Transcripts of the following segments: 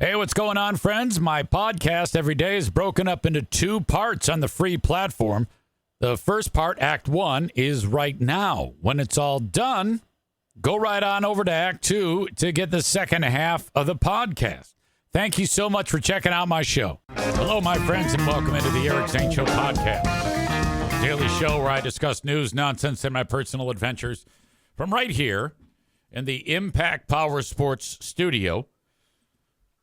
Hey, what's going on, friends? My podcast every day is broken up into two parts on the free platform. The first part, Act 1, is right now. When it's all done, go right on over to Act 2 to get the second half of the podcast. Thank you so much for checking out my show. Hello, my friends, and welcome into the Eric Zane Show podcast. A daily show where I discuss news, nonsense, and my personal adventures from right here in the Impact Power Sports studio.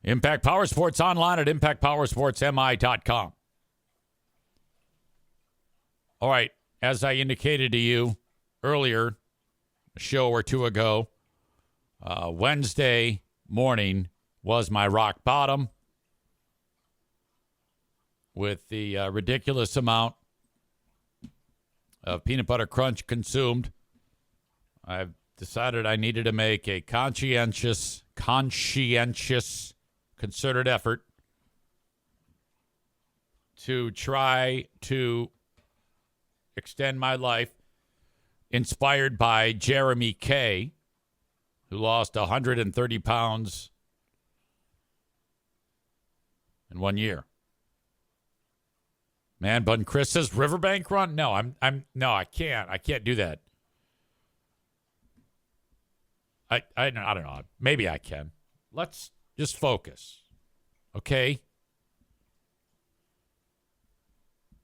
Impact Power Sports online at impactpowersportsmi.com. All right, as I indicated to you earlier, a show or two ago, Wednesday morning was my rock bottom with the ridiculous amount of peanut butter crunch consumed. I've decided I needed to make a conscientious, concerted effort to try to extend my life, inspired by Jeremy K., who lost 130 pounds in 1 year. Man Bun Chris says Riverbank run? No, I can't do that. I don't know. Maybe I can. Let's just focus. Okay?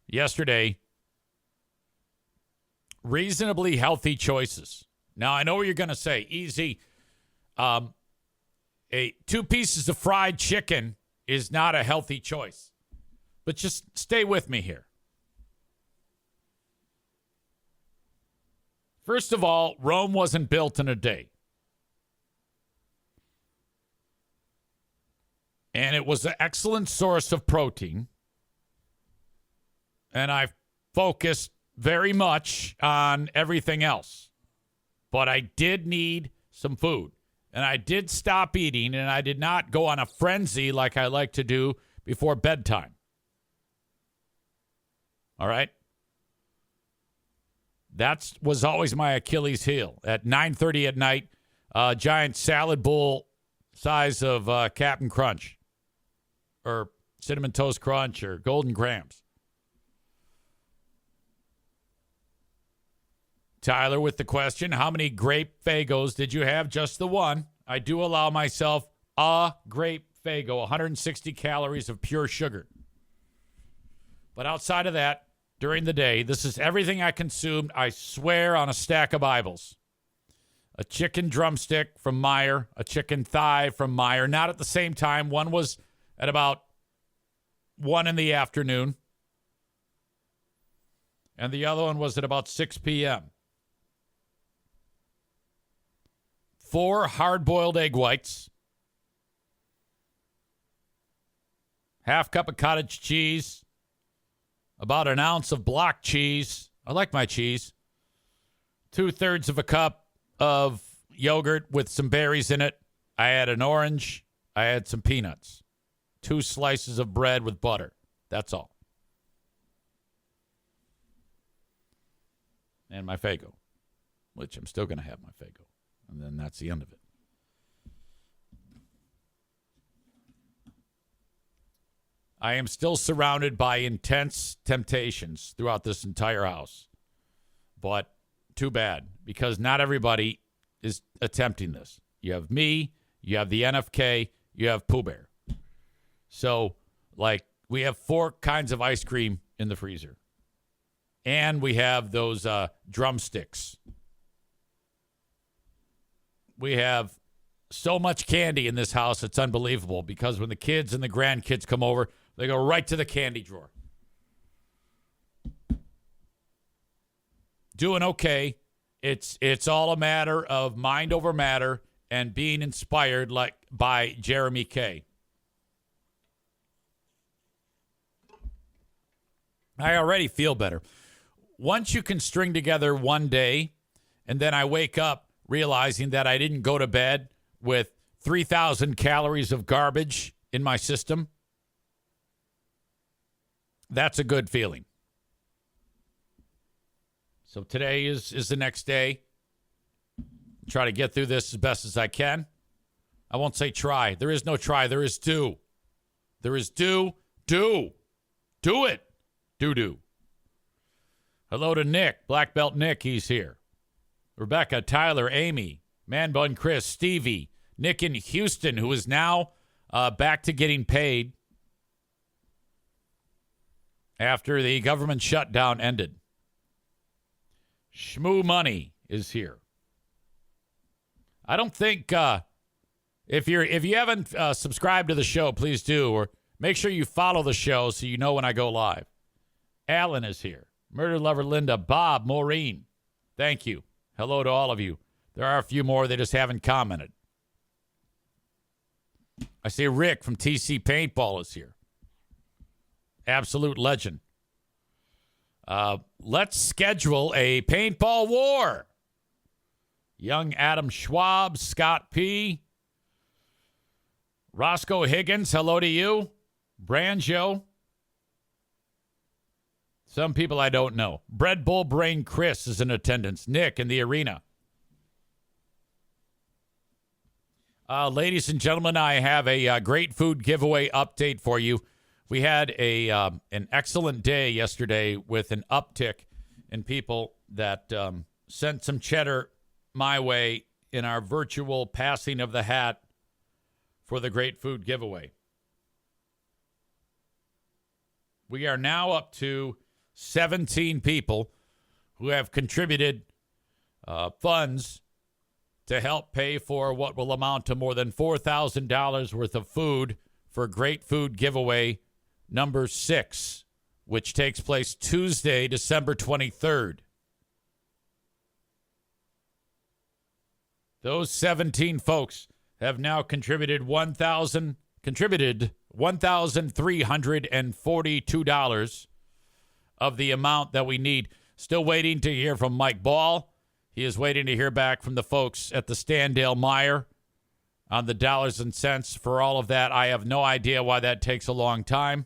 Yesterday, reasonably healthy choices. Now, I know what you're going to say. Easy. 2 pieces of fried chicken is not a healthy choice. But just stay with me here. First of all, Rome wasn't built in a day. And it was an excellent source of protein. And I focused very much on everything else. But I did need some food. And I did stop eating, and I did not go on a frenzy like I like to do before bedtime. All right? That was always my Achilles heel. At 9:30 at night, giant salad bowl size of Captain Crunch or Cinnamon Toast Crunch or Golden Grams. Tyler with the question, how many grape Fagos did you have? Just the one. I do allow myself a grape Fago, 160 calories of pure sugar. But outside of that, during the day, this is everything I consumed, I swear, on a stack of Bibles. A chicken drumstick from Meijer, a chicken thigh from Meijer, not at the same time. One was at about 1 in the afternoon, and the other one was at about 6 p.m. 4 hard-boiled egg whites, half cup of cottage cheese, about an ounce of block cheese. I like my cheese. 2/3 of a cup of yogurt with some berries in it. I had an orange. I had some peanuts. 2 slices of bread with butter. That's all. And my Fago, which I'm still going to have my Fago. And then that's the end of it. I am still surrounded by intense temptations throughout this entire house. But too bad, because not everybody is attempting this. You have me, you have the NFK, you have Pooh Bear. So, we have 4 kinds of ice cream in the freezer. And we have those drumsticks. We have so much candy in this house, it's unbelievable, because when the kids and the grandkids come over, they go right to the candy drawer. Doing okay. It's all a matter of mind over matter and being inspired by Jeremy K. I already feel better. Once you can string together one day, and then I wake up realizing that I didn't go to bed with 3,000 calories of garbage in my system, that's a good feeling. So today is the next day. Try to get through this as best as I can. I won't say try. There is no try. There is do. There is do. Do. Do it. Do. Hello to Nick. Black Belt Nick. He's here. Rebecca, Tyler, Amy, Man Bun Chris, Stevie, Nick in Houston, who is now back to getting paid after the government shutdown ended. Shmoo Money is here. I don't think if you haven't subscribed to the show, please do, or make sure you follow the show so you know when I go live. Alan is here. Murder Lover Linda, Bob, Maureen. Thank you. Hello to all of you. There are a few more. They just haven't commented. I see Rick from TC Paintball is here. Absolute legend. Let's schedule a paintball war. Young Adam Schwab, Scott P. Roscoe Higgins, hello to you. Branjo. Some people I don't know. Bread Bull Brain Chris is in attendance. Nick in the arena. Ladies and gentlemen, I have a great food giveaway update for you. We had an excellent day yesterday with an uptick in people that sent some cheddar my way in our virtual passing of the hat for the great food giveaway. We are now up to 17 people who have contributed funds to help pay for what will amount to more than $4,000 worth of food for Great Food Giveaway number 6, which takes place Tuesday, December 23rd. Those 17 folks have now contributed $1,342 of the amount that we need. Still waiting to hear from Mike Ball. He is waiting to hear back from the folks at the Standale Meyer on the dollars and cents for all of that. I have no idea why that takes a long time.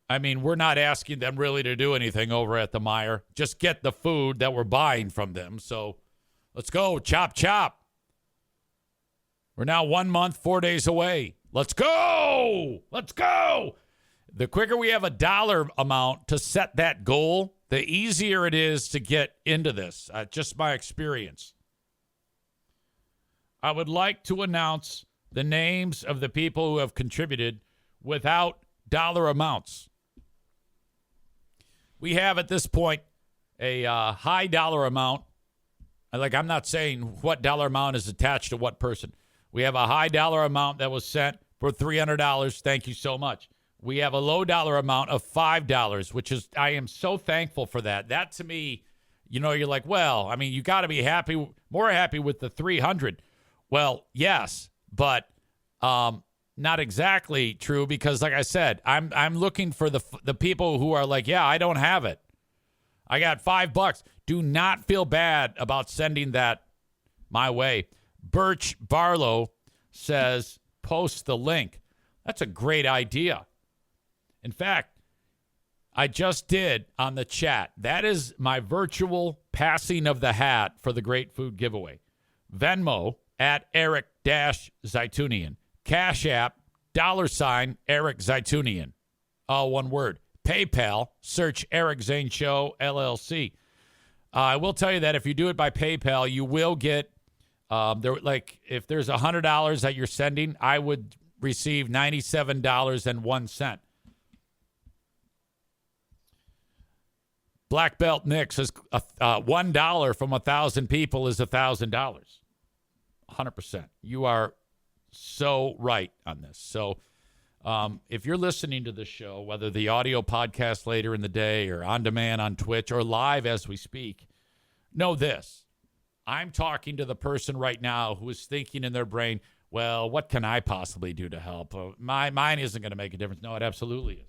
I mean, we're not asking them really to do anything over at the Meyer. Just get the food that we're buying from them. So let's go. Chop, chop. We're now 1 month, 4 days away. Let's go. Let's go. The quicker we have a dollar amount to set that goal, the easier it is to get into this. Just my experience. I would like to announce the names of the people who have contributed without dollar amounts. We have at this point a high dollar amount. I'm not saying what dollar amount is attached to what person. We have a high dollar amount that was sent for $300. Thank you so much. We have a low dollar amount of $5, which is, I am so thankful for that. That to me, you're like, well, I mean, you got to be more happy with the 300. Well, yes, but not exactly true because, like I said, I'm looking for the people who are like, yeah, I don't have it. I got $5. Do not feel bad about sending that my way. Birch Barlow says, post the link. That's a great idea. In fact, I just did on the chat. That is my virtual passing of the hat for the Great Food Giveaway. Venmo at Eric-Zaitunian. Cash App, $Eric Zaitunian. All one word. PayPal, search Eric Zane Show, LLC. I will tell you that if you do it by PayPal, you will get, if there's $100 that you're sending, I would receive $97.01. Black Belt Nick says $1 from 1,000 people is $1,000. 100%. You are so right on this. So if you're listening to the show, whether the audio podcast later in the day or on demand on Twitch or live as we speak, know this. I'm talking to the person right now who is thinking in their brain, well, what can I possibly do to help? Mine isn't going to make a difference. No, it absolutely is.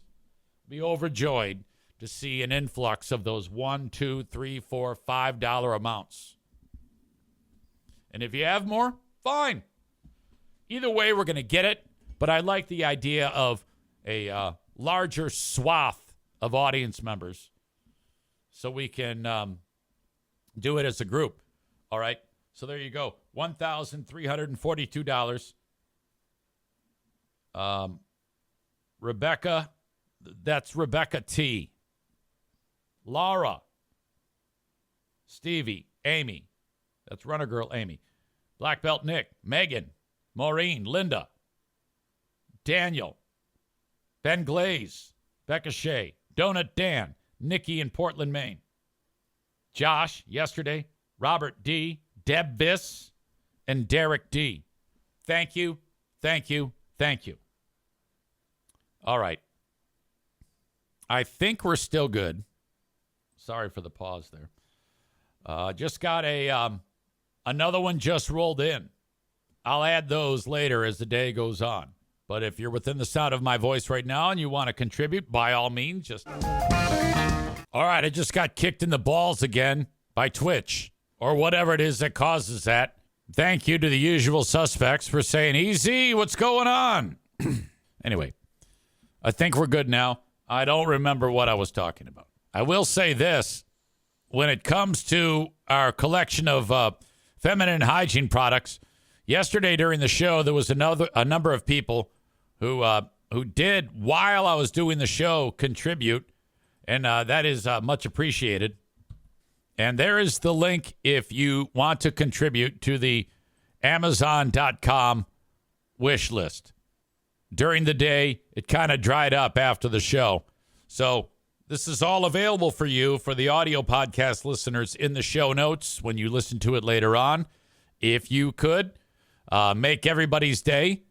Be overjoyed to see an influx of those $1, $2, $3, $4, $5 amounts. And if you have more, fine. Either way, we're going to get it. But I like the idea of a larger swath of audience members so we can do it as a group. All right. So there you go. $1,342. Rebecca, that's Rebecca T. Laura, Stevie, Amy, that's Runner Girl Amy. Black Belt Nick, Megan, Maureen, Linda, Daniel, Ben Glaze, Becca Shea, Donut Dan, Nikki in Portland, Maine, Josh, yesterday, Robert D., Deb Biss, and Derek D. Thank you, thank you, thank you. All right. I think we're still good. Sorry for the pause there. Just got another one just rolled in. I'll add those later as the day goes on. But if you're within the sound of my voice right now and you want to contribute, by all means, just... All right, I just got kicked in the balls again by Twitch or whatever it is that causes that. Thank you to the usual suspects for saying, easy, what's going on? Anyway, I think we're good now. I don't remember what I was talking about. I will say this. When it comes to our collection of feminine hygiene products, yesterday during the show, there was a number of people who did, while I was doing the show, contribute, and that is much appreciated. And there is the link if you want to contribute to the Amazon.com wish list. During the day, it kind of dried up after the show. So this is all available for you, for the audio podcast listeners, in the show notes when you listen to it later on. If you could make everybody's day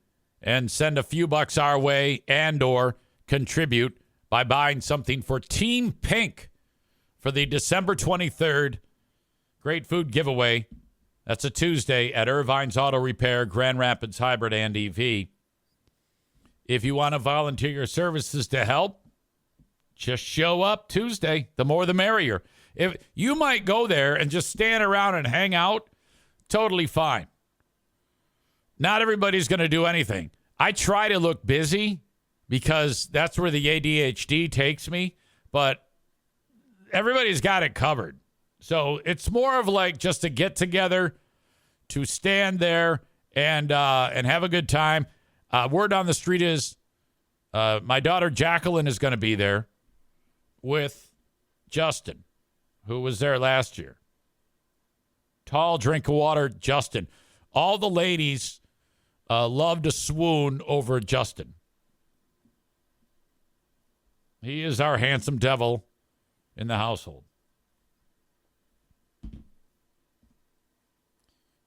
and send a few bucks our way and or contribute by buying something for Team Pink for the December 23rd Great Food Giveaway. That's a Tuesday at Irvine's Auto Repair, Grand Rapids Hybrid and EV. If you want to volunteer your services to help, just show up Tuesday. The more the merrier. If you might go there and just stand around and hang out, totally fine. Not everybody's going to do anything. I try to look busy because that's where the ADHD takes me, but everybody's got it covered. So it's more of like just a get together to stand there and have a good time. Word on the street is my daughter Jacqueline is going to be there with Justin, who was there last year. Tall drink of water, Justin. All the ladies love to swoon over Justin. He is our handsome devil in the household.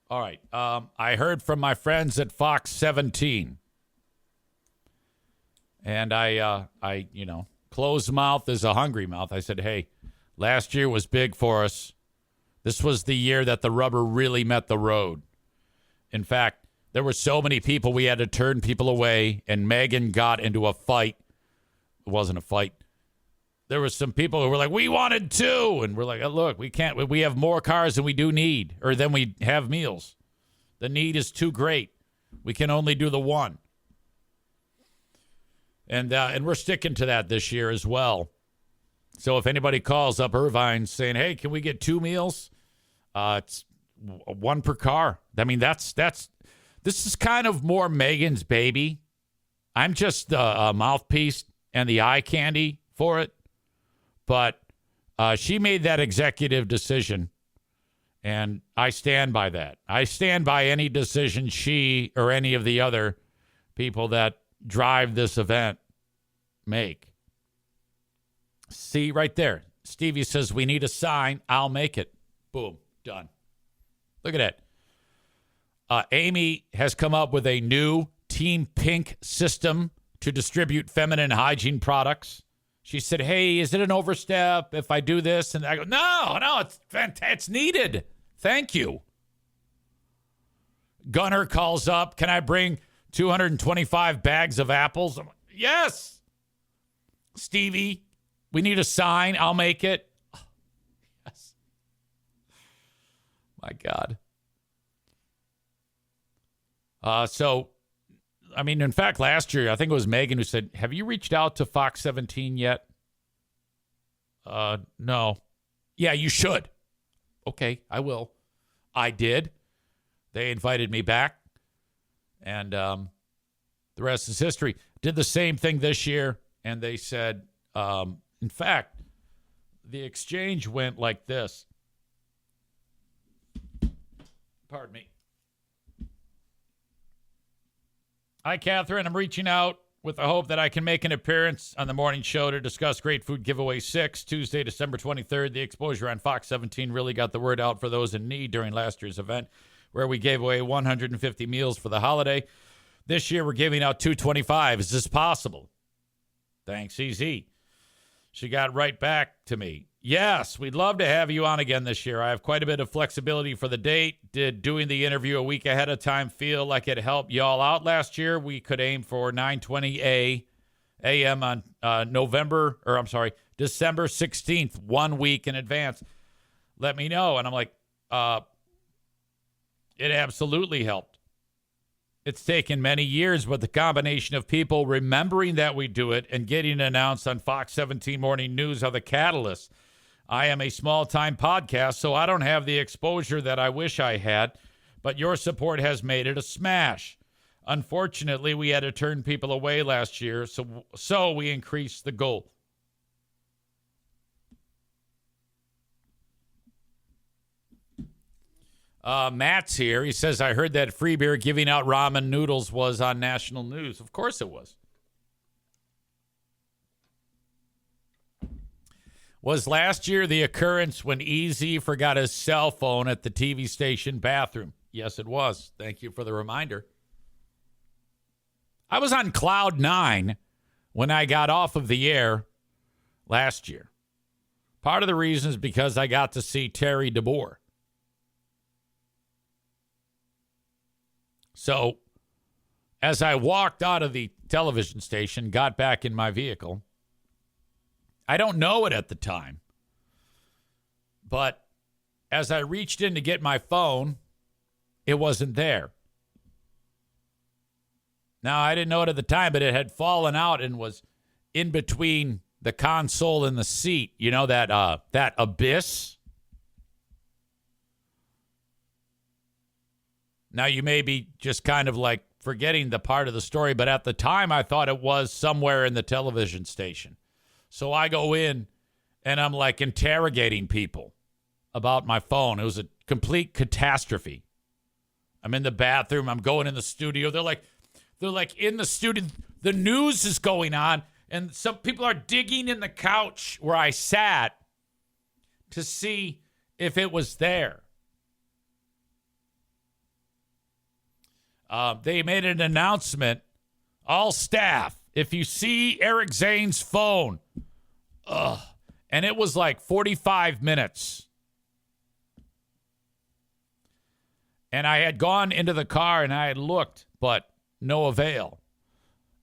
All right. I heard from my friends at Fox 17. And I closed mouth is a hungry mouth. I said, hey, last year was big for us. This was the year that the rubber really met the road. In fact, there were so many people we had to turn people away, and Megan got into a fight. It wasn't a fight. There were some people who were like, we wanted two. And we're like, oh, look, we can't. We have more cars than we do need, or than we have meals. The need is too great. We can only do the one. And we're sticking to that this year as well. So if anybody calls up Irvine saying, hey, can we get two meals? It's one per car. I mean, this is kind of more Megan's baby. I'm just a mouthpiece and the eye candy for it. But she made that executive decision, and I stand by that. I stand by any decision she or any of the other people that drive this event make. See right there. Stevie says, we need a sign. I'll make it. Boom. Done. Look at that. Amy has come up with a new Team Pink system to distribute feminine hygiene products. She said, hey, is it an overstep if I do this? And I go, no, it's fantastic. It's needed. Thank you. Gunner calls up. Can I bring 225 bags of apples? I'm like, yes. Stevie, we need a sign. I'll make it. Oh, yes. My God. In fact, last year, I think it was Megan who said, have you reached out to Fox 17 yet? No. Yeah, you should. Okay, I will. I did. They invited me back, and the rest is history. Did the same thing this year, and they said, in fact, the exchange went like this. Pardon me. Hi, Catherine. I'm reaching out with the hope that I can make an appearance on the morning show to discuss Great Food Giveaway 6, Tuesday, December 23rd. The exposure on Fox 17 really got the word out for those in need during last year's event, where we gave away 150 meals for the holiday. This year, we're giving out 225. Is this possible? Thanks, EZ. She got right back to me. Yes, we'd love to have you on again this year. I have quite a bit of flexibility for the date. Did doing the interview a week ahead of time feel like it helped y'all out last year? We could aim for 9:20 a.m. on December 16th, 1 week in advance. Let me know. And I'm like, it absolutely helped. It's taken many years, but the combination of people remembering that we do it and getting it announced on Fox 17 Morning News are the catalyst. I am a small-time podcast, so I don't have the exposure that I wish I had, but your support has made it a smash. Unfortunately, we had to turn people away last year, so we increased the goal. Matt's here. He says, I heard that Free Beer giving out ramen noodles was on national news. Of course it was. Was last year the occurrence when EZ forgot his cell phone at the TV station bathroom? Yes, it was. Thank you for the reminder. I was on cloud 9 when I got off of the air last year. Part of the reason is because I got to see Terry DeBoer. So, as I walked out of the television station, got back in my vehicle, I don't know it at the time, but as I reached in to get my phone, it wasn't there. Now, I didn't know it at the time, but it had fallen out and was in between the console and the seat. You know, that abyss? Now, you may be just kind of like forgetting the part of the story, but at the time, I thought it was somewhere in the television station. So I go in, and I'm like interrogating people about my phone. It was a complete catastrophe. I'm in the bathroom. I'm going in the studio. They're like in the studio. The news is going on, and some people are digging in the couch where I sat to see if it was there. They made an announcement. All staff, if you see Eric Zane's phone, and it was like 45 minutes. And I had gone into the car and I had looked, but no avail.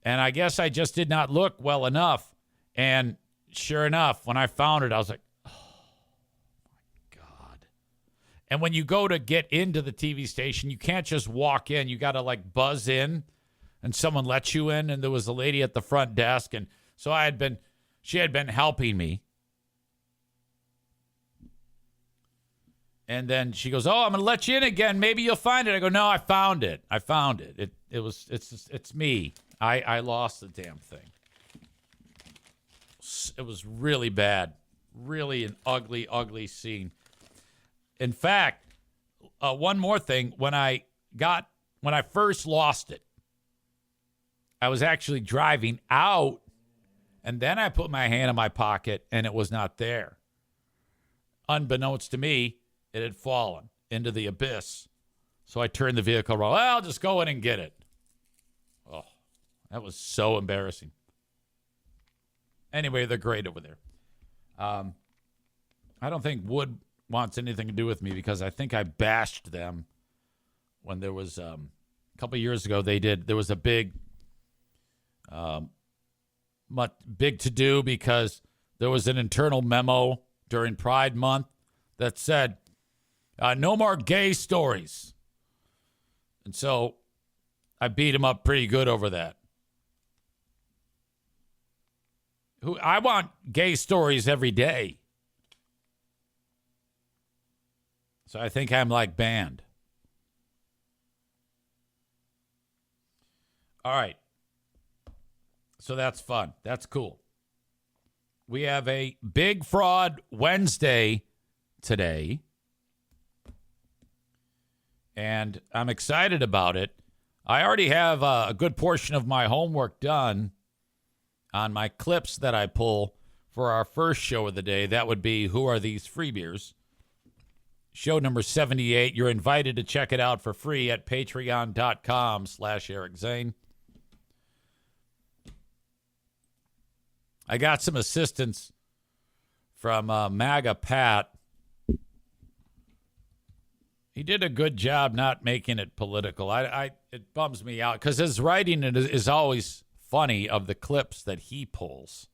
And I guess I just did not look well enough. And sure enough, when I found it, I was like, oh, my God. And when you go to get into the TV station, you can't just walk in. You got to like buzz in, and someone lets you in. And there was a lady at the front desk. And so she had been helping me. And then she goes, oh, I'm going to let you in again. Maybe you'll find it. I go, no, I found it. It's me. I lost the damn thing. It was really bad. Really an ugly, ugly scene. In fact, one more thing. When I first lost it, I was actually driving out, and then I put my hand in my pocket, and it was not there. Unbeknownst to me, it had fallen into the abyss. So I turned the vehicle around. Well, I'll just go in and get it. Oh, that was so embarrassing. Anyway, they're great over there. I don't think Wood wants anything to do with me because I think I bashed them when there was a couple of years ago. There was a big to do because there was an internal memo during Pride Month that said, no more gay stories. And so I beat him up pretty good over that. I want gay stories every day. So I think I'm like banned. All right. So that's fun. That's cool. We have a Big Fraud Wednesday today. And I'm excited about it. I already have a good portion of my homework done on my clips that I pull for our first show of the day. That would be Who Are These Free Beers? Show number 78. You're invited to check it out for free at patreon.com/Eric Zane. I got some assistance from MAGA Pat. He did a good job not making it political. It bums me out because his writing is always funny of the clips that he pulls.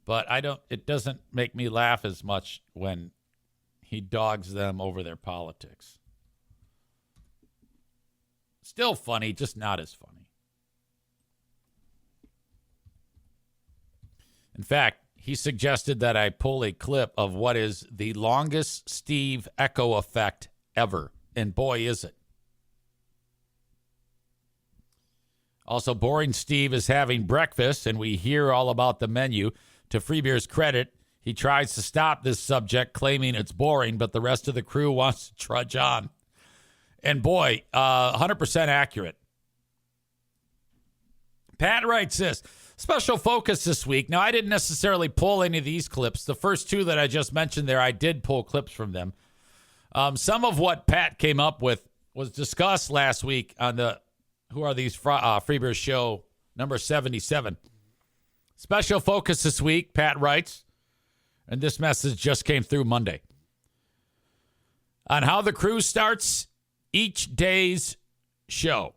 But it doesn't make me laugh as much when he dogs them over their politics. Still funny, just not as funny. In fact, he suggested that I pull a clip of what is the longest Steve echo effect ever. And boy, is it. Also, Boring Steve is having breakfast, and we hear all about the menu. To Free Beer's credit, he tries to stop this subject, claiming it's boring, but the rest of the crew wants to trudge on. And boy, 100% accurate. Pat writes this. Special focus this week. Now, I didn't necessarily pull any of these clips. The first two that I just mentioned there, I did pull clips from them. Some of what Pat came up with was discussed last week on the Who Are These Free Beers show number 77. Special focus this week, Pat writes, and this message just came through Monday, on how the crew starts each day's show.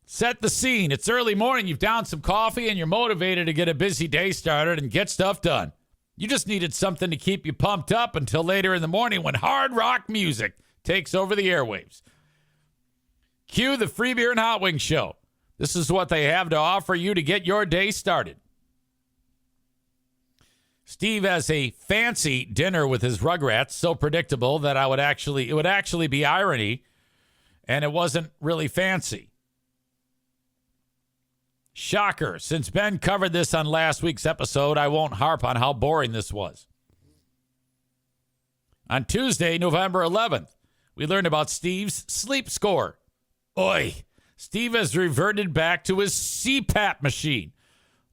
Set the scene. It's early morning. You've downed some coffee and you're motivated to get a busy day started and get stuff done. You just needed something to keep you pumped up until later in the morning when hard rock music takes over the airwaves. Cue the Free Beer and Hot Wings show. This is what they have to offer you to get your day started. Steve has a fancy dinner with his Rugrats, so predictable that it would actually be irony, and it wasn't really fancy. Shocker. Since Ben covered this on last week's episode, I won't harp on how boring this was. On Tuesday, November 11th, we learned about Steve's sleep score. Oi, Steve has reverted back to his CPAP machine.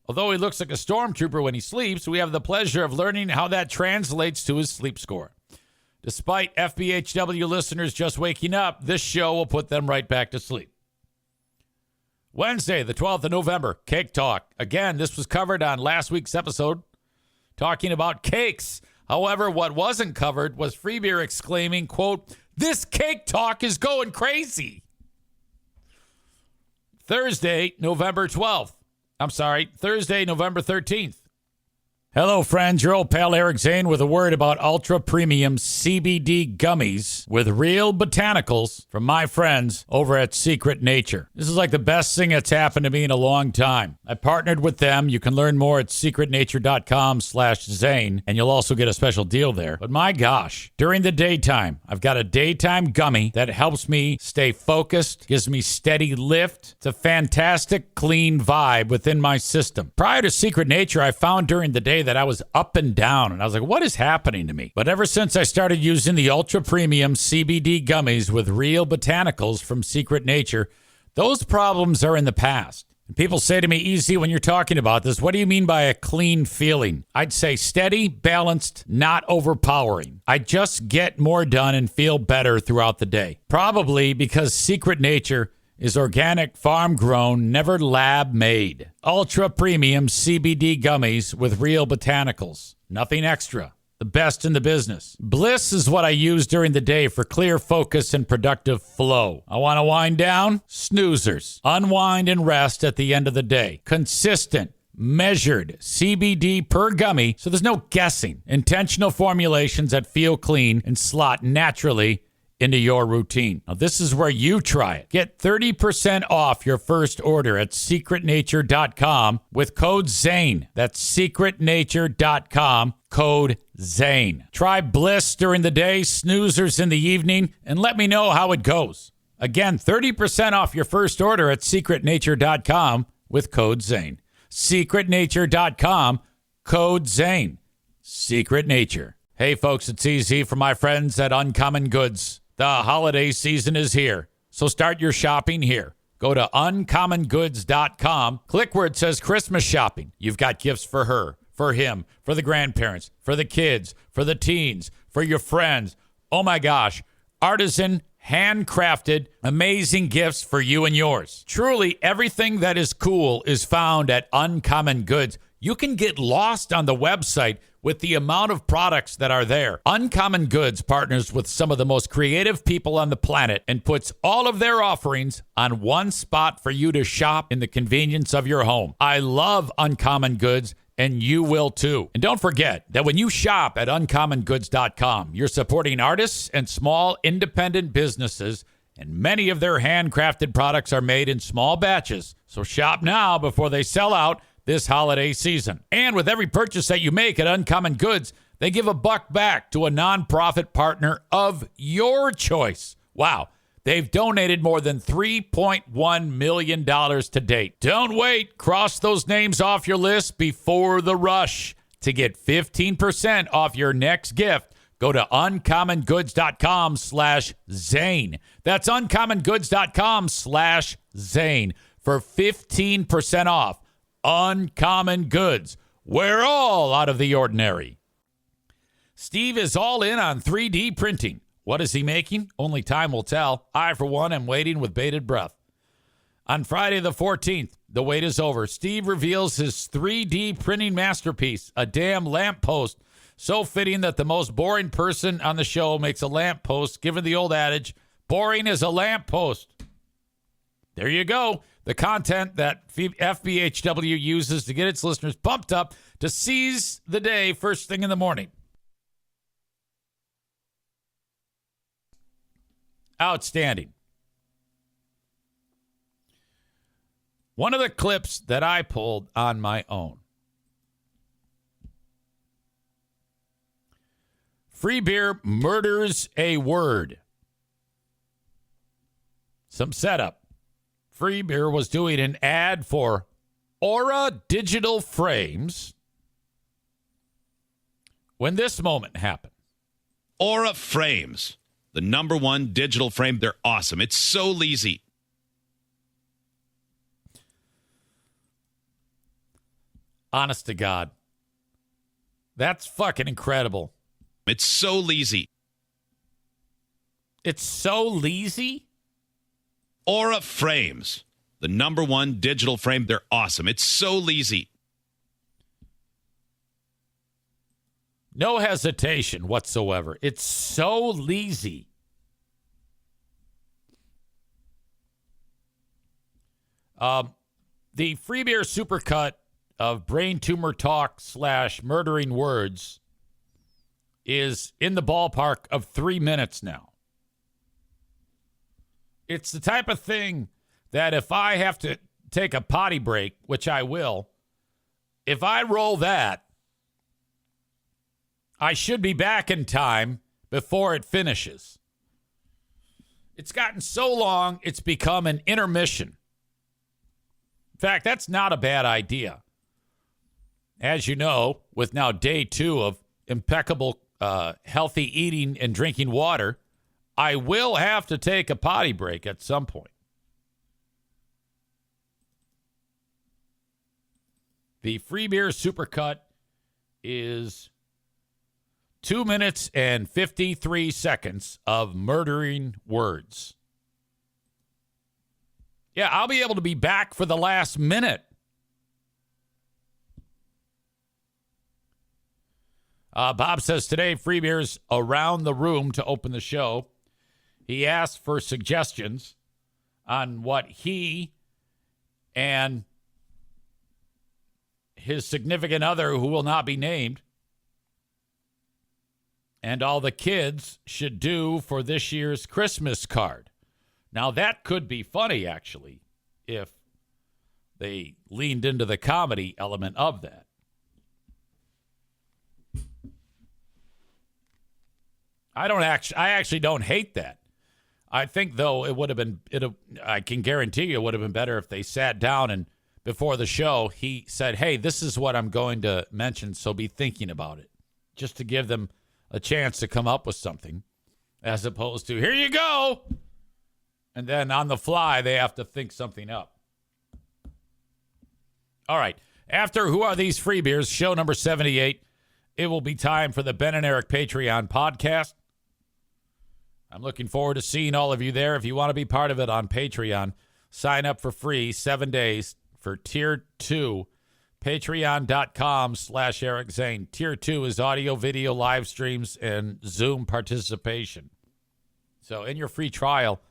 Although he looks like a stormtrooper when he sleeps, we have the pleasure of learning how that translates to his sleep score. Despite FBHW listeners just waking up, this show will put them right back to sleep. Wednesday, the 12th of November, Cake Talk. Again, this was covered on last week's episode, talking about cakes. However, what wasn't covered was Free Beer exclaiming, quote, "This Cake Talk is going crazy." Thursday, November 13th. Hello, friends. Your old pal Eric Zane with a word about ultra premium CBD gummies with real botanicals from my friends over at Secret Nature. This is like the best thing that's happened to me in a long time. I partnered with them. You can learn more at secretnature.com/Zane, and you'll also get a special deal there. But my gosh, during the daytime, I've got a daytime gummy that helps me stay focused, gives me steady lift. It's a fantastic, clean vibe within my system. Prior to Secret Nature, I found during the day that I was up and down, and I was like, what is happening to me? But ever since I started using the ultra premium CBD gummies with real botanicals from Secret Nature, those problems are in the past. And people say to me, easy, when you're talking about this, what do you mean by a clean feeling? I'd say steady, balanced, not overpowering. I just get more done and feel better throughout the day. Probably because Secret Nature is organic, farm-grown, never lab-made. Ultra-premium CBD gummies with real botanicals. Nothing extra. The best in the business. Bliss is what I use during the day for clear focus and productive flow. I want to wind down? Snoozers. Unwind and rest at the end of the day. Consistent, measured CBD per gummy, so there's no guessing. Intentional formulations that feel clean and slot naturally into your routine. Now, this is where you try it. Get 30% off your first order at secretnature.com with code ZANE. That's secretnature.com, code ZANE. Try Bliss during the day, Snoozers in the evening, and let me know how it goes. Again, 30% off your first order at secretnature.com with code Zane. Secretnature.com, code Zane. Secret Nature. Hey, folks, it's EZ from my friends at Uncommon Goods. The holiday season is here, so start your shopping here. Go to uncommongoods.com. Click where it says Christmas shopping. You've got gifts for her, for him, for the grandparents, for the kids, for the teens, for your friends. Oh, my gosh. Artisan, handcrafted, amazing gifts for you and yours. Truly, everything that is cool is found at Uncommon Goods. You can get lost on the website with the amount of products that are there. Uncommon Goods partners with some of the most creative people on the planet and puts all of their offerings on one spot for you to shop in the convenience of your home. I love Uncommon Goods, and you will too. And don't forget that when you shop at uncommongoods.com, you're supporting artists and small independent businesses, and many of their handcrafted products are made in small batches. So shop now before they sell out this holiday season. And with every purchase that you make at Uncommon Goods, they give $1 back to a nonprofit partner of your choice. Wow. They've donated more than $3.1 million to date. Don't wait. Cross those names off your list before the rush. To get 15% off your next gift, go to uncommongoods.com/Zane. That's uncommongoods.com/Zane for 15% off. Uncommon Goods. We're all out of the ordinary. Steve is all in on 3D printing. What is he making? Only time will tell. I, for one, am waiting with bated breath. On Friday the 14th, the wait is over. Steve reveals his 3D printing masterpiece, a damn lamppost. So fitting that the most boring person on the show makes a lamppost, given the old adage, boring is a lamppost. There you go. The content that FBHW uses to get its listeners pumped up to seize the day first thing in the morning. Outstanding. One of the clips that I pulled on my own. Free beer murders a word. Some setup. Free Beer was doing an ad for Aura Digital Frames when this moment happened. Aura Frames, the #1 digital frame. They're awesome. It's so easy. Honest to God. That's fucking incredible. It's so easy. It's so lazy? Aura Frames, the #1 digital frame. They're awesome. It's so easy. No hesitation whatsoever. It's so lazy. The Free Beer Supercut of Brain Tumor Talk / Murdering Words is in the ballpark of 3 minutes now. It's the type of thing that if I have to take a potty break, which I will, if I roll that, I should be back in time before it finishes. It's gotten so long, it's become an intermission. In fact, that's not a bad idea. As you know, with now day 2 of impeccable healthy eating and drinking water, I will have to take a potty break at some point. The Free Beer Supercut is 2 minutes and 53 seconds of murdering words. Yeah, I'll be able to be back for the last minute. Bob says today, Free Beer's around the room to open the show. He asked for suggestions on what he and his significant other, who will not be named, and all the kids should do for this year's Christmas card. Now, that could be funny, actually, if they leaned into the comedy element of that. I actually don't hate that. I think, though, I can guarantee you it would have been better if they sat down and before the show, he said, hey, this is what I'm going to mention, so be thinking about it, just to give them a chance to come up with something, as opposed to, here you go. And then on the fly, they have to think something up. All right. After Who Are These Free Beers, show number 78, it will be time for the Ben and Eric Patreon podcast. I'm looking forward to seeing all of you there. If you want to be part of it on Patreon, sign up for free 7 days for Tier 2, patreon.com/Eric Zane. Tier 2 is audio, video, live streams, and Zoom participation. So in your free trial,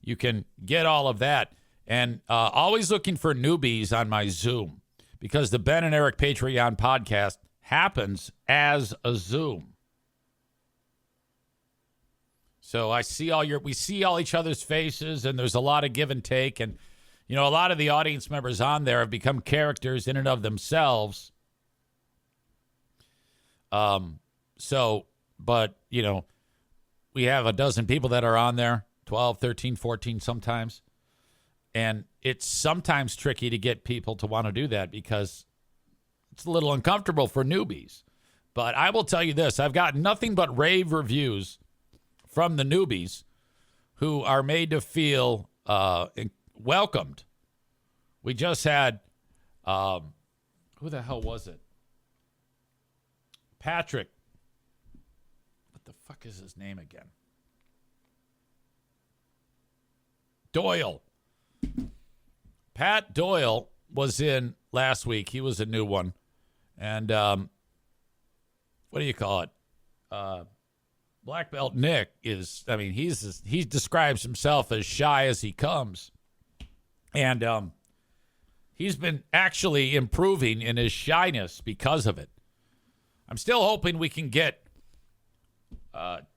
you can get all of that. And always looking for newbies on my Zoom, because the Ben and Eric Patreon podcast happens as a Zoom. So we see all each other's faces, and there's a lot of give and take. And, a lot of the audience members on there have become characters in and of themselves. But, we have a dozen people that are on there, 12, 13, 14 sometimes. And it's sometimes tricky to get people to want to do that because it's a little uncomfortable for newbies. But I will tell you this, I've got nothing but rave reviews from the newbies who are made to feel welcomed. We just had, who the hell was it? Patrick. What the fuck is his name again? Doyle. Pat Doyle was in last week. He was a new one. And what do you call it? Black Belt Nick he describes himself as shy as he comes. And he's been actually improving in his shyness because of it. I'm still hoping we can get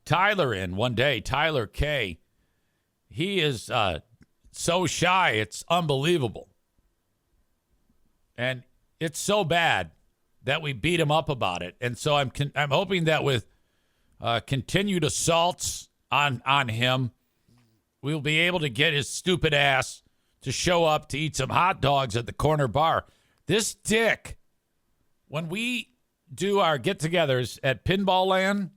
Tyler in one day. Tyler K. He is so shy, it's unbelievable. And it's so bad that we beat him up about it. And so I'm hoping that with continued assaults on him, we'll be able to get his stupid ass to show up to eat some hot dogs at the corner bar. This dick, when we do our get-togethers at Pinball Land,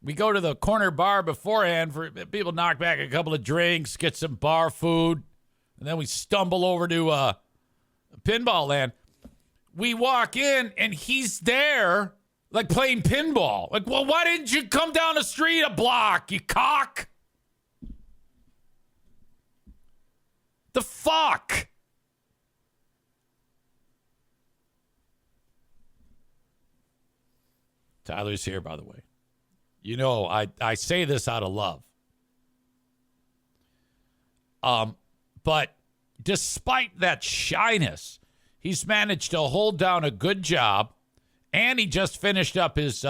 we go to the corner bar beforehand for people to knock back a couple of drinks, get some bar food, and then we stumble over to Pinball Land. We walk in, and he's there, like playing pinball. Like, well, why didn't you come down the street a block, you cock? The fuck? Tyler's here, by the way. I say this out of love. But despite that shyness, he's managed to hold down a good job, and he just finished up his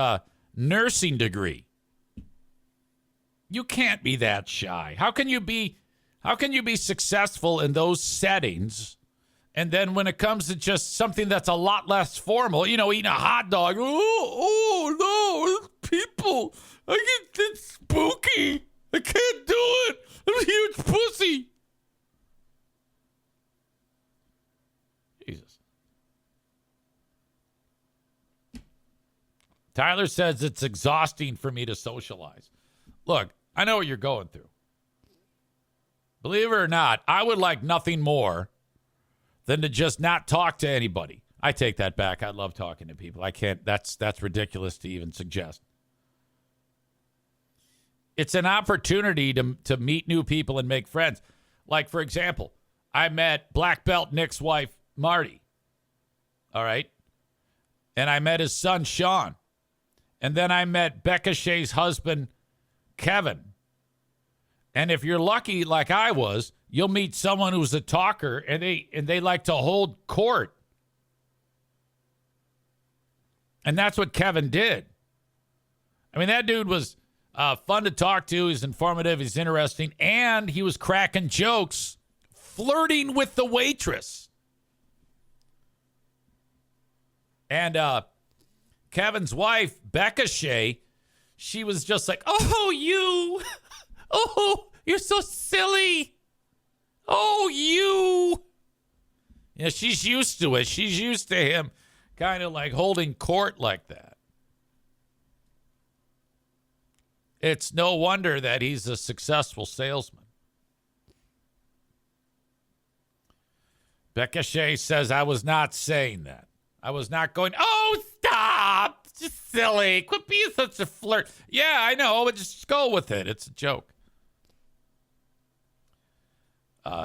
nursing degree. You can't be that shy. How can you be successful in those settings? And then when it comes to just something that's a lot less formal, eating a hot dog. Oh no, people. It's spooky. I can't do it. I'm a huge pussy. Jesus. Tyler says it's exhausting for me to socialize. Look, I know what you're going through. Believe it or not, I would like nothing more than to just not talk to anybody. I take that back. I love talking to people. I can't. That's ridiculous to even suggest. It's an opportunity to meet new people and make friends. Like, for example, I met Black Belt Nick's wife, Marty. All right? And I met his son, Sean. And then I met Becca Shea's husband, Kevin. And if you're lucky like I was, you'll meet someone who's a talker and they like to hold court. And that's what Kevin did. I mean, that dude was fun to talk to. He's informative. He's interesting. And he was cracking jokes, flirting with the waitress. And Kevin's wife, Becca Shea, she was just like, oh, you. Oh, You're so silly. Oh, you. Yeah, she's used to it. She's used to him kind of like holding court like that. It's no wonder that he's a successful salesman. Becca Shea says, I was not saying that. I was not going, oh, stop. It's just silly. Quit being such a flirt. Yeah, I know, but just go with it. It's a joke.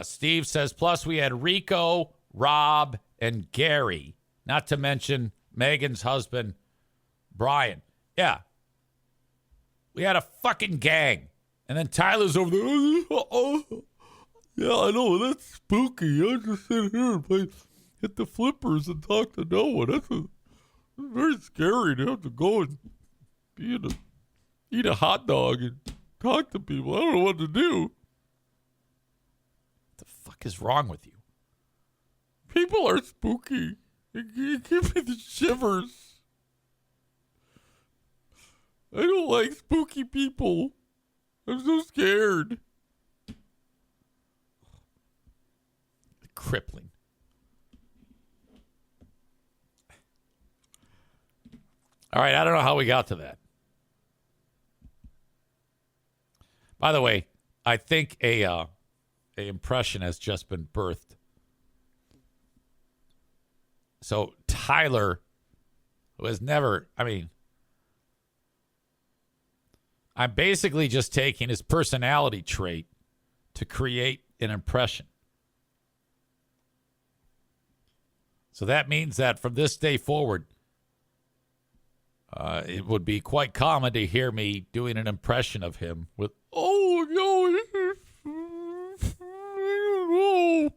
Steve says, plus we had Rico, Rob, and Gary, not to mention Megan's husband, Brian. Yeah. We had a fucking gang. And then Tyler's over there. Yeah, I know. That's spooky. I just sit here and hit the flippers and talk to no one. That's very scary to have to go and eat a hot dog and talk to people. I don't know what to do. What the fuck is wrong with you? People are spooky. You give me the shivers. I don't like spooky people. I'm so scared. Crippling. All right, I don't know how we got to that. By the way, I think a impression has just been birthed. So Tyler, who has never, I'm basically just taking his personality trait to create an impression. So that means that from this day forward, it would be quite common to hear me doing an impression of him with, oh, no, I don't know.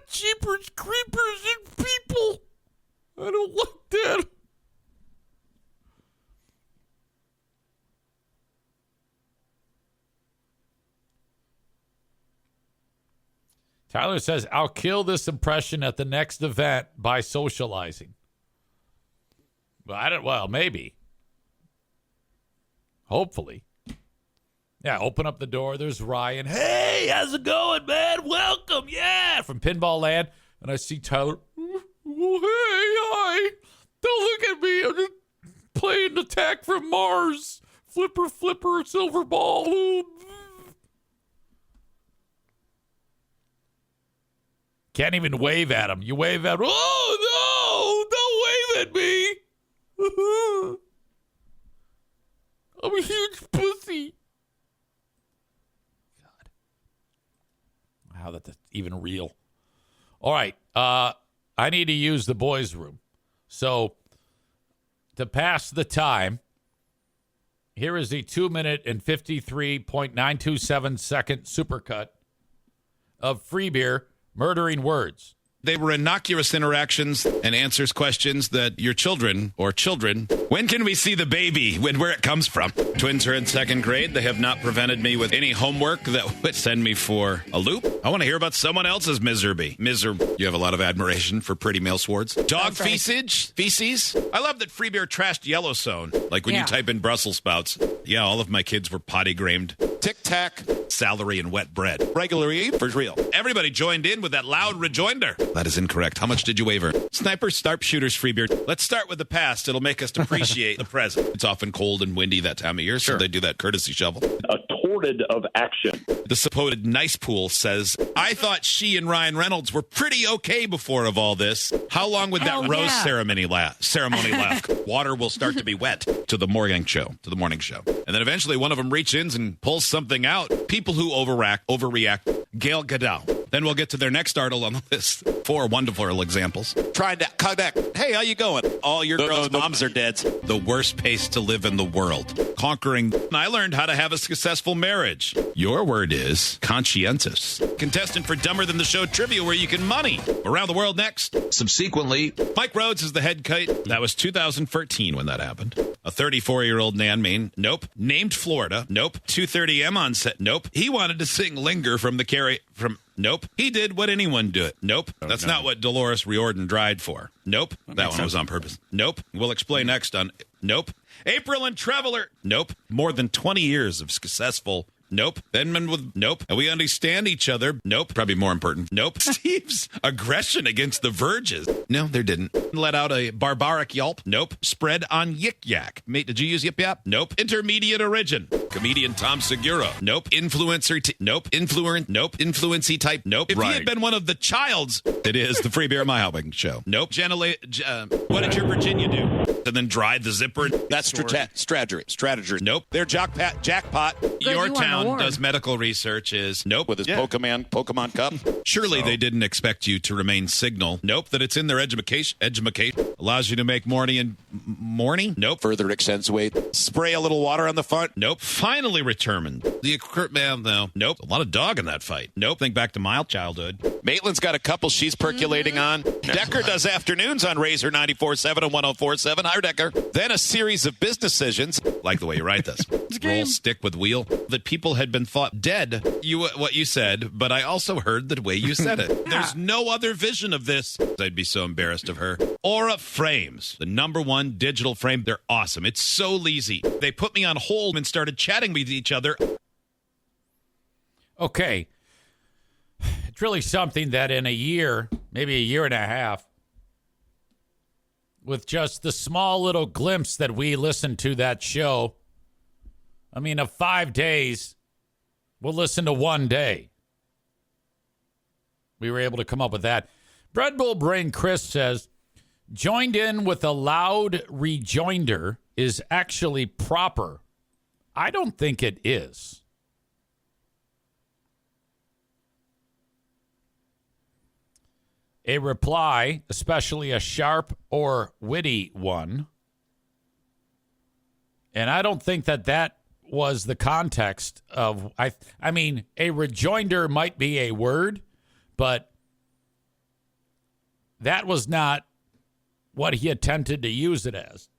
Jeepers, creepers, and people. I don't like that. Tyler says, I'll kill this impression at the next event by socializing. Well, maybe. Hopefully. Yeah, open up the door. There's Ryan. Hey, how's it going, man? Welcome. Yeah, from Pinball Land. And I see Tyler. Oh, hey, hi. Don't look at me. I'm just playing Attack from Mars. Flipper, silver ball. Can't even wave at him. You wave at him. Oh, no, don't wave at me. I'm a huge pussy. God. How that's even real. All right. I need to use the boys' room. So, to pass the time, here is the 2-minute and 53.927 second supercut of Free Beer murdering words. They were innocuous interactions and answers questions that your children, when can we see the baby? Where it comes from? Twins are in second grade. They have not prevented me with any homework that would send me for a loop. I want to hear about someone else's misery. You have a lot of admiration for pretty male swords. Dog feces. I love that Free Beer trashed Yellowstone. Like when you type in Brussels sprouts. Yeah, all of my kids were potty gramed. Tic Tac, celery, and wet bread. Regularly for real. Everybody joined in with that loud rejoinder. That is incorrect. How much did you waver? Sniper, Sharpshooters, Free Beer. Let's start with the past. It'll make us appreciate the present. It's often cold and windy that time of year, so they do that courtesy shovel. A torrid of action. The supposed nice pool says, I thought she and Ryan Reynolds were pretty okay before of all this. How long would that rose ceremony last? Water will start to be wet to the morning show. And then eventually one of them reaches in and pulls something out. People who overreact. Gail Gadot. Then we'll get to their next article on the list. 4 wonderful examples. Trying to connect. Hey, how you going? All your girls' moms are dead. The worst pace to live in the world. Conquering. I learned how to have a successful marriage. Your word is conscientious. Contestant for Dumber Than the Show trivia where you can money. Around the world next. Subsequently, Mike Rhodes is the head kite. That was 2013 when that happened. A 34-year-old man, Maine. Nope. Named Florida. Nope. 2:30 a.m. on set. Nope. He wanted to sing Linger from Nope. He did what anyone do it. Nope. That's not what Dolores Riordan died for. Nope. That one was on purpose. Nope. We'll explain next on Nope. April and Traveler. Nope. More than 20 years of successful. Nope. Edmund with nope. And we understand each other. Nope. Probably more important. Nope. Steve's aggression against the Verges. No, there didn't. Let out a barbaric yelp. Nope. Spread on Yik Yak. Mate, did you use Yip Yap? Nope. Intermediate origin. Comedian Tom Segura. Nope. Influencer. Nope. Nope. Influency type. Nope. If he had been one of the childs, it is the Free Beer My Helping show. Nope. What did your Virginia do? And then dried the zipper. That's strategy. Nope. Their jackpot. Your town does medical research is nope. With his Pokemon cup. Surely they didn't expect you to remain signal. Nope. That it's in their education. Allows you to make morning. Nope. Further accentuate. Spray a little water on the front. Nope. Finally returned. The man, though. Nope. A lot of dog in that fight. Nope. Think back to my childhood. Maitland's got a couple she's percolating on. Decker does afternoons on Razor 94.7 and 104.7. Hi, Decker. Then a series of business decisions. Like the way you write this. Roll stick with wheel. That people had been thought dead. What you said, but I also heard the way you said it. There's no other vision of this. I'd be so embarrassed of her. Aura Frames. The #1 digital frame. They're awesome. It's so easy. They put me on hold and started chatting with each other. Okay. It's really something that in a year, maybe a year and a half, with just the small little glimpse that we listened to that show, I mean, of 5 days, we'll listen to 1 day. We were able to come up with that. Bread Bull Brain Chris says, joined in with a loud rejoinder is actually proper. I don't think it is. A reply, especially a sharp or witty one. And I don't think that was the context of, I mean, a rejoinder might be a word, but that was not what he attempted to use it as.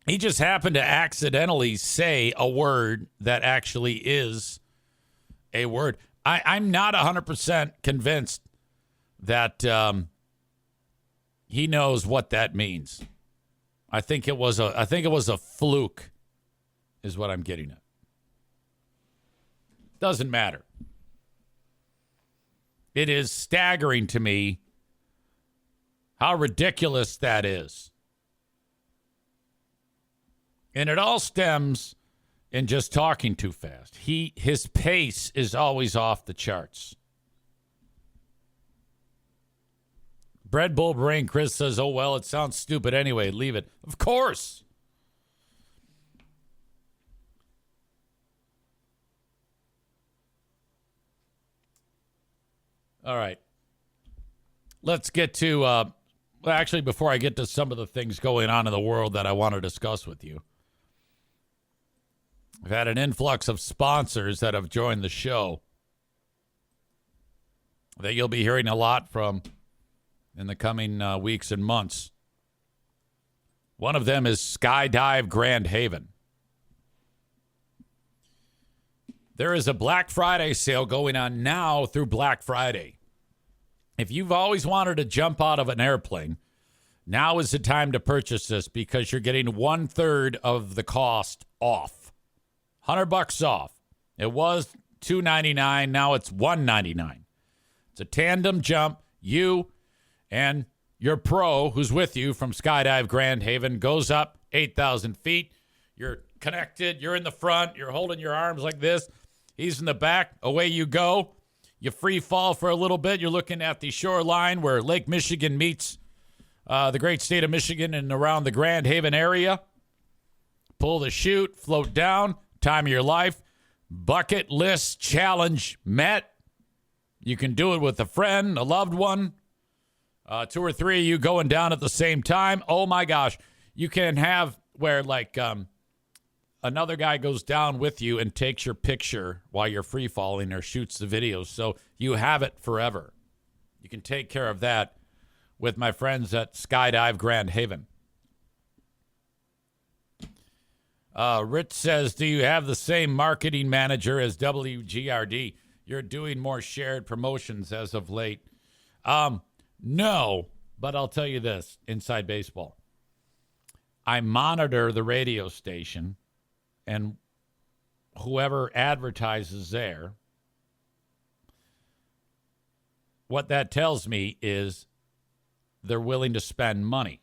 He just happened to accidentally say a word that actually is a word. I'm not 100% convinced that he knows what that means. I think it was a fluke, is what I'm getting at. Doesn't matter. It is staggering to me how ridiculous that is. And it all stems in just talking too fast. His pace is always off the charts. Bread Bull Brain Chris says, oh, well, it sounds stupid anyway. Leave it. Of course. All right. Let's get to, actually, before I get to some of the things going on in the world that I want to discuss with you. I've had an influx of sponsors that have joined the show that you'll be hearing a lot from in the coming weeks and months. One of them is Skydive Grand Haven. There is a Black Friday sale going on now through Black Friday. If you've always wanted to jump out of an airplane, now is the time to purchase this because you're getting 1/3 of the cost off. $100 off. It was $299. Now it's $199. It's a tandem jump. You and your pro who's with you from Skydive Grand Haven goes up 8,000 feet. You're connected. You're in the front. You're holding your arms like this. He's in the back. Away you go. You free fall for a little bit. You're looking at the shoreline where Lake Michigan meets the great state of Michigan and around the Grand Haven area. Pull the chute, float down. Time of your life. Bucket list challenge met. You can do it with a friend, a loved one. 2 or 3 of you going down at the same time. Oh, my gosh. You can have where, like, another guy goes down with you and takes your picture while you're free falling or shoots the video. So you have it forever. You can take care of that with my friends at Skydive Grand Haven. Rich says, do you have the same marketing manager as WGRD? you're doing more shared promotions as of late. No, but I'll tell you this, inside baseball. I monitor the radio station, and whoever advertises there, what that tells me is they're willing to spend money.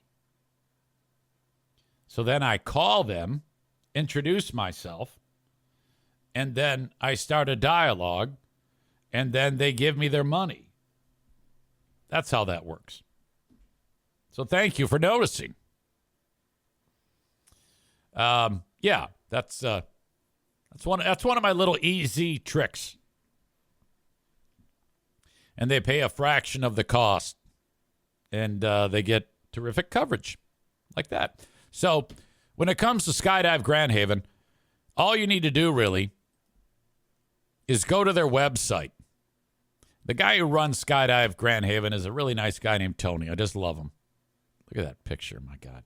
So then I call them, introduce myself, and then I start a dialogue, and then they give me their money. That's how that works. So thank you for noticing. Yeah, that's one of my little easy tricks. And they pay a fraction of the cost, and they get terrific coverage like that. So when it comes to Skydive Grand Haven, all you need to do really is go to their website. The guy who runs Skydive Grand Haven is a really nice guy named Tony. I just love him. Look at that picture, my God.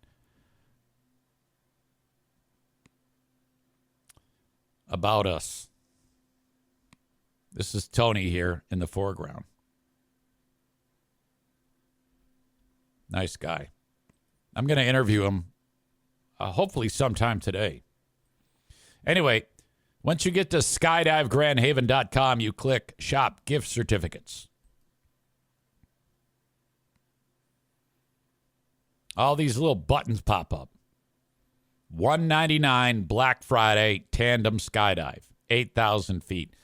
About us. This is Tony here in the foreground. Nice guy. I'm going to interview him hopefully sometime today. Anyway, once you get to skydivegrandhaven.com, you click Shop Gift Certificates. All these little buttons pop up. $199 Black Friday tandem skydive, 8,000 feet.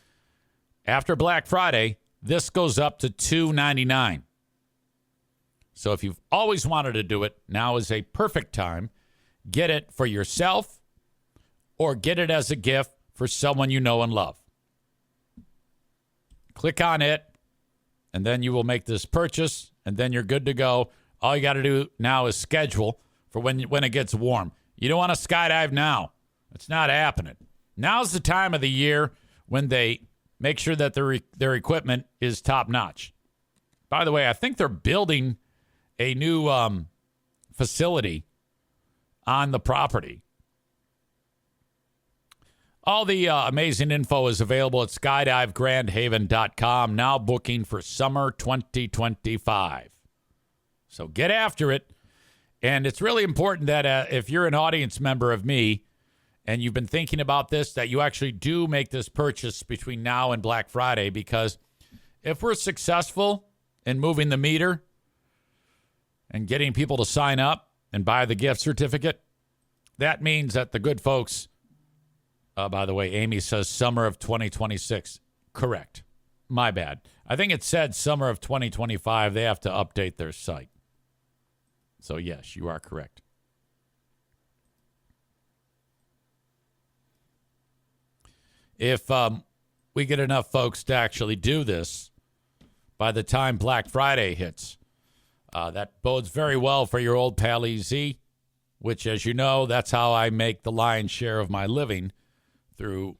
After Black Friday, this goes up to $299. So if you've always wanted to do it, now is a perfect time. Get it for yourself or get it as a gift for someone you know and love. Click on it, and then you will make this purchase, and then you're good to go. All you got to do now is schedule for when it gets warm. You don't want to skydive now. It's not happening. Now's the time of the year when they make sure that their equipment is top-notch. By the way, I think they're building a new facility on the property. All the amazing info is available at skydivegrandhaven.com, now booking for summer 2025. So get after it. And it's really important that if you're an audience member of me and you've been thinking about this, that you actually do make this purchase between now and Black Friday, because if we're successful in moving the meter and getting people to sign up and buy the gift certificate, that means that the good folks, by the way, Amy says summer of 2026. Correct. My bad. I think it said summer of 2025. They have to update their site. So, yes, you are correct. If we get enough folks to actually do this by the time Black Friday hits, that bodes very well for your old pal EZ, which, as you know, that's how I make the lion's share of my living, through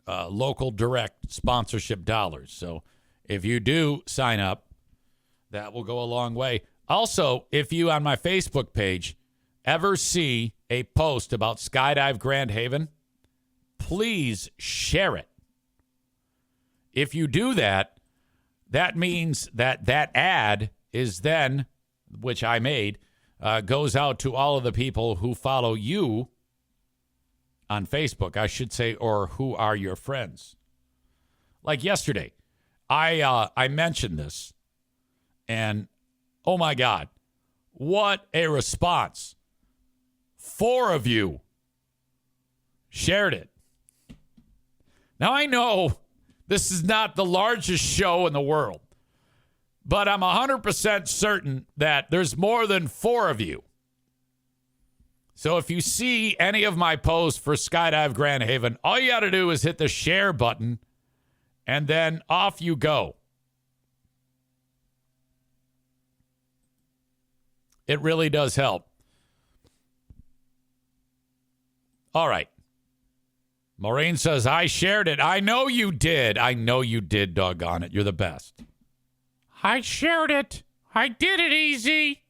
local direct sponsorship dollars. So if you do sign up, that will go a long way. Also, if you on my Facebook page ever see a post about Skydive Grand Haven, please share it. If you do that, that means that that ad is then, which I made, goes out to all of the people who follow you on Facebook, I should say, or who are your friends. Like yesterday, I mentioned this, and oh my God, what a response. 4 of you shared it. Now, I know this is not the largest show in the world, but I'm 100% certain that there's more than 4 of you. So if you see any of my posts for Skydive Grand Haven, all you got to do is hit the share button, and then off you go. It really does help. All right. Maureen says, I shared it. I know you did. I know you did, doggone it. You're the best. I shared it. I did it, easy.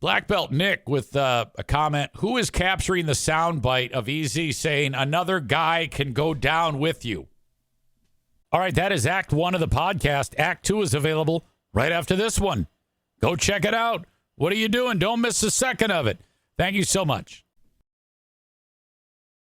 Black Belt Nick with a comment. Who is capturing the soundbite of EZ saying another guy can go down with you? All right, that is Act 1 of the podcast. Act 2 is available right after this one. Go check it out. What are you doing? Don't miss a second of it. Thank you so much.